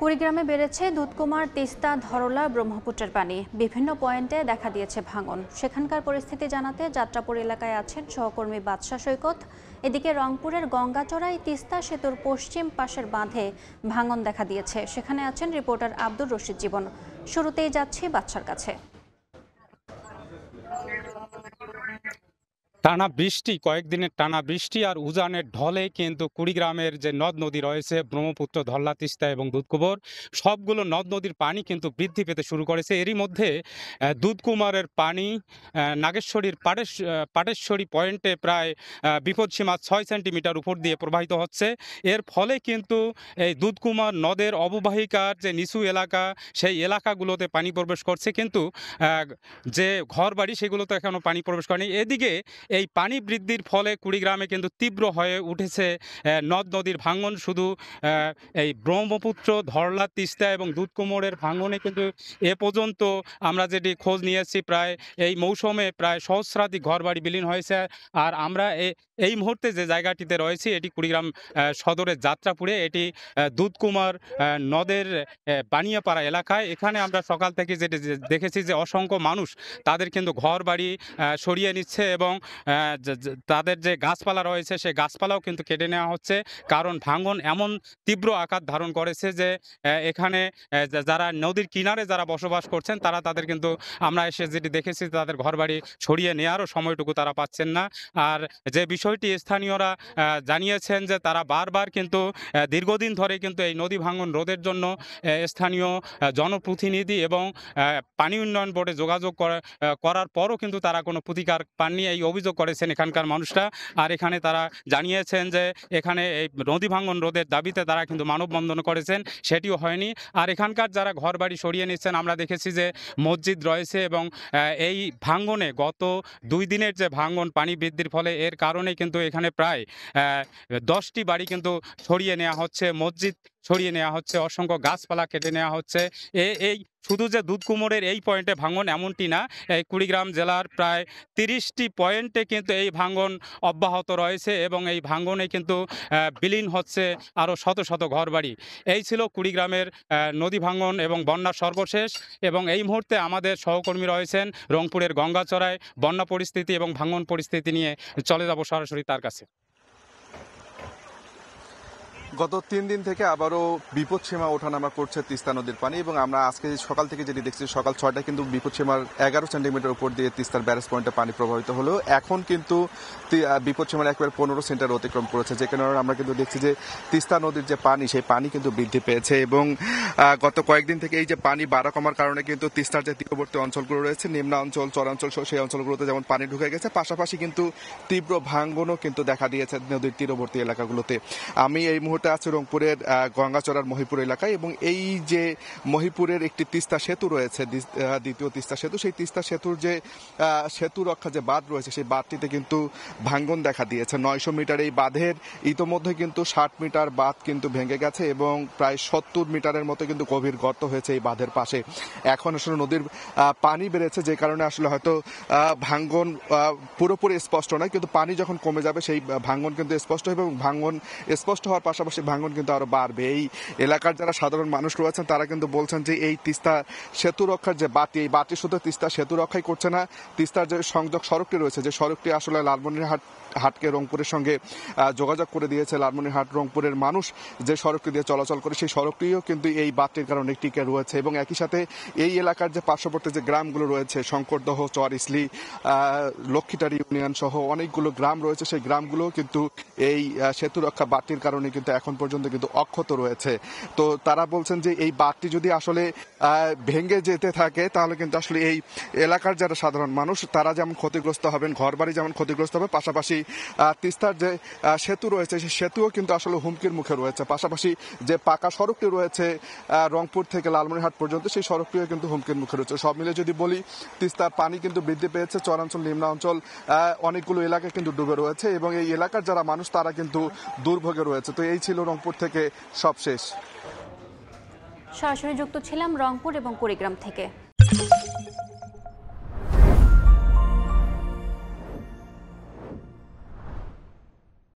কুড়িগ্রামে বেড়েছে দুধকুমার, তিস্তা, ধরলা, ব্রহ্মপুত্রের পানি। বিভিন্ন পয়েন্টে দেখা দিয়েছে ভাঙন। সেখানকার পরিস্থিতি জানাতে যাত্রাপুর এলাকায় আছেন সহকর্মী বাদশা সৈকত। এদিকে রংপুরের গঙ্গাচড়ায় তিস্তা সেতুর পশ্চিম পাশের বাঁধে ভাঙন দেখা দিয়েছে। সেখানে আছেন রিপোর্টার আব্দুর রশিদ জীবন। শুরুতেই যাচ্ছি বাদশার কাছে। টানা বৃষ্টি, কয়েকদিনের টানা বৃষ্টি আর উজানের ঢলে কিন্তু কুড়িগ্রামের যে নদ নদী রয়েছে ব্রহ্মপুত্র, ধরলা, তিস্তা এবং দুধকুমার, সবগুলো নদ নদীর পানি কিন্তু বৃদ্ধি পেতে শুরু করেছে। এরই মধ্যে দুধকুমারের পানি নাগেশ্বরীর পাটেশ্বরী পয়েন্টে প্রায় বিপদসীমা 6 সেন্টিমিটার উপর দিয়ে প্রবাহিত হচ্ছে। এর ফলে কিন্তু এই দুধকুমার নদের অববাহিকার যে নিচু এলাকা, সেই এলাকাগুলোতে পানি প্রবেশ করছে, কিন্তু যে ঘরবাড়ি সেগুলোতে এখনও পানি প্রবেশ করেনি। এদিকে এই পানি বৃদ্ধির ফলে কুড়িগ্রামে কিন্তু তীব্র হয়ে উঠেছে নদ নদীর ভাঙন। শুধু এই ব্রহ্মপুত্র, ধরলা, তিস্তা এবং দুধকুমারের ভাঙনে কিন্তু এ পর্যন্ত আমরা যেটি খোঁজ নিয়েছি, প্রায় এই মৌসুমে প্রায় সহস্রাধিক ঘরবাড়ি বিলীন হয়েছে। আর আমরা এই মুহূর্তে যে জায়গাটিতে রয়েছি, এটি কুড়িগ্রাম সদরের যাত্রাপুরে। এটি দুধকুমার নদের বানিয়াপাড়া এলাকায়। এখানে আমরা সকাল থেকে যেটি দেখেছি যে অসংখ্য মানুষ তাদের কিন্তু ঘরবাড়ি সরিয়ে নিচ্ছে এবং তাদের যে গাছপালা রয়েছে সেই গাছপালাও কিন্তু কেটে নেওয়া হচ্ছে। কারণ ভাঙন এমন তীব্র আকার ধারণ করেছে যে এখানে যারা নদীর কিনারে যারা বসবাস করছেন তাদের কিন্তু আমরা এসে যেটি দেখেছি, তাদের ঘরবাড়ি সরিয়ে নেওয়ারও সময়টুকু তারা পাচ্ছেন না। আর যে বিষয়টি স্থানীয়রা জানিয়েছেন যে তারা বারবার কিন্তু দীর্ঘদিন ধরে কিন্তু এই নদী ভাঙন রোধের জন্য স্থানীয় জনপ্রতিনিধি এবং পানি উন্নয়ন বোর্ডে যোগাযোগ করার পরও কিন্তু তারা কোনো প্রতিকার পাননি, এই অভিযোগ করেছেন এখানকার মানুষরা। আর এখানে তারা জানিয়েছেন যে এখানে এই নদী ভাঙন রোধের দাবিতে তারা কিন্তু মানববন্ধন করেছেন, সেটিও হয়নি। আর এখানকার যারা ঘরবাড়ি সরিয়ে নিচ্ছেন, আমরা দেখেছি যে মসজিদ রয়েছে এবং এই ভাঙনে গত 2 দিনের যে ভাঙন পানি বৃদ্ধির ফলে, এর কারণে কিন্তু এখানে প্রায় 10টি বাড়ি কিন্তু সরিয়ে নেওয়া হচ্ছে, মসজিদ সরিয়ে নেওয়া হচ্ছে, অসংখ্য গাছপালা কেটে নেওয়া হচ্ছে। এই শুধু যে দুধকুমারের এই পয়েন্টে ভাঙন এমনটি না, এই কুড়িগ্রাম জেলার প্রায় 30টি পয়েন্টে কিন্তু এই ভাঙন অব্যাহত রয়েছে এবং এই ভাঙনে কিন্তু বিলীন হচ্ছে আরও শত শত ঘরবাড়ি। এই ছিল কুড়িগ্রামের নদী ভাঙন এবং বন্যার সর্বশেষ। এবং এই মুহূর্তে আমাদের সহকর্মী রয়েছেন রংপুরের গঙ্গাচড়ায় বন্যা পরিস্থিতি এবং ভাঙন পরিস্থিতি নিয়ে। চলে যাব সরাসরি তার কাছে। গত 3 দিন থেকে আবারও বিপদসীমা ওঠানামা করছে তিস্তা নদীর পানি, এবং আমরা আজকে সকাল থেকে যেটি দেখছি, সকাল 6টায় কিন্তু বিপদসীমার 11 সেন্টিমিটার উপর দিয়ে তিস্তার ব্যারেজ পয়েন্টে পানি প্রবাহিত হলেও এখন কিন্তু বিপদসীমার একবার 15 সেন্টিমিটার অতিক্রম করেছে। যে কারণে আমরা কিন্তু দেখছি যে তিস্তা নদীর যে পানি, সেই পানি কিন্তু বৃদ্ধি পেয়েছে। এবং গত কয়েকদিন থেকে এই যে পানি বাড়া কমার কারণে কিন্তু তিস্তার যে তীরবর্তী অঞ্চলগুলো রয়েছে, নিম্নাঞ্চল, চরাঞ্চল সহ সেই অঞ্চলগুলোতে যেমন পানি ঢুকে গেছে, পাশাপাশি কিন্তু তীব্র ভাঙনও কিন্তু দেখা দিয়েছে নদীর তীরবর্তী এলাকাগুলোতে। আমি এই মুহূর্তে আছে রংপুরের গঙ্গাচড়ার মহিপুর এলাকায়, এবং এই যে মহিপুরের একটি তিস্তা সেতু রয়েছে, দ্বিতীয় তিস্তা সেতু, সেই তিস্তা সেতুর যে সেতু রক্ষা যে বাঁধ রয়েছে, সেই বাঁধটিতে কিন্তু ভাঙ্গন দেখা দিয়েছে। 900 মিটার এই বাঁধের ইতোমধ্যে কিন্তু 60 মিটার বাঁধ কিন্তু ভেঙে গেছে এবং প্রায় 70 মিটারের মতো কিন্তু গভীর গর্ত হয়েছে এই বাঁধের পাশে। এখন আসলে নদীর পানি বেড়েছে, যে কারণে আসলে হয়তো ভাঙ্গন পুরোপুরি স্পষ্ট নয়, কিন্তু পানি যখন কমে যাবে সেই ভাঙ্গন কিন্তু স্পষ্ট হবে, এবং ভাঙ্গন স্পষ্ট হওয়ার পাশাপাশি ভাঙ্গন কিন্তু আরো বাড়বে। এই এলাকার যারা সাধারণ মানুষ রয়েছেন তারা কিন্তু বলছেন যে এই তিস্তা সেতু রক্ষার যে বাতি, এই বাতি শুধু তিস্তা সেতু রক্ষাই করছে না, তিস্তার যে সংযোগ সড়কটি রয়েছে, যে সড়কটি আসলে লালমনিরহাটকে রংপুরের সঙ্গে যোগাযোগ করে দিয়েছে, লালমনিরহাট রংপুরের মানুষ যে সড়কটি দিয়ে চলাচল করে, সেই সড়কটিও কিন্তু এই বাতির কারণে টিকে রয়েছে। এবং একই সাথে এই এলাকার যে পার্শ্ববর্তী যে গ্রামগুলো রয়েছে, শঙ্করদহ, চর ইসলি, লক্ষ্মীটারি ইউনিয়ন সহ অনেকগুলো গ্রাম রয়েছে, সেই গ্রামগুলো কিন্তু এই সেতু রক্ষা বাতির কারণে কিন্তু এখন পর্যন্ত কিন্তু অক্ষত রয়েছে। তো তারা বলছেন যে এই বাঁধটি যদি আসলে ভেঙে যেতে থাকে, তাহলে কিন্তু আসলে এই এলাকার যারা সাধারণ মানুষ তারা যেমন ক্ষতিগ্রস্ত হবেন, ঘরবাড়ি যেমন ক্ষতিগ্রস্ত হবে, পাশাপাশি তিস্তার যে সেতু রয়েছে সেই সেতুও কিন্তু আসলে হুমকির মুখে রয়েছে। পাশাপাশি যে পাকা সড়কটি রয়েছে রংপুর থেকে লালমনিরহাট পর্যন্ত, সেই সড়কটিও কিন্তু হুমকির মুখে রয়েছে। সব মিলে যদি বলি, তিস্তার পানি কিন্তু বৃদ্ধি পেয়েছে, চরাঞ্চল, নিম্নাঞ্চল অনেকগুলো এলাকা কিন্তু ডুবে রয়েছে, এবং এই এলাকার যারা মানুষ তারা কিন্তু দুর্ভোগে রয়েছে। তো এই ছিল রংপুর থেকে সবশেষ। সরাসরি যুক্ত ছিলাম রংপুর এবং কুড়িগ্রাম থেকে।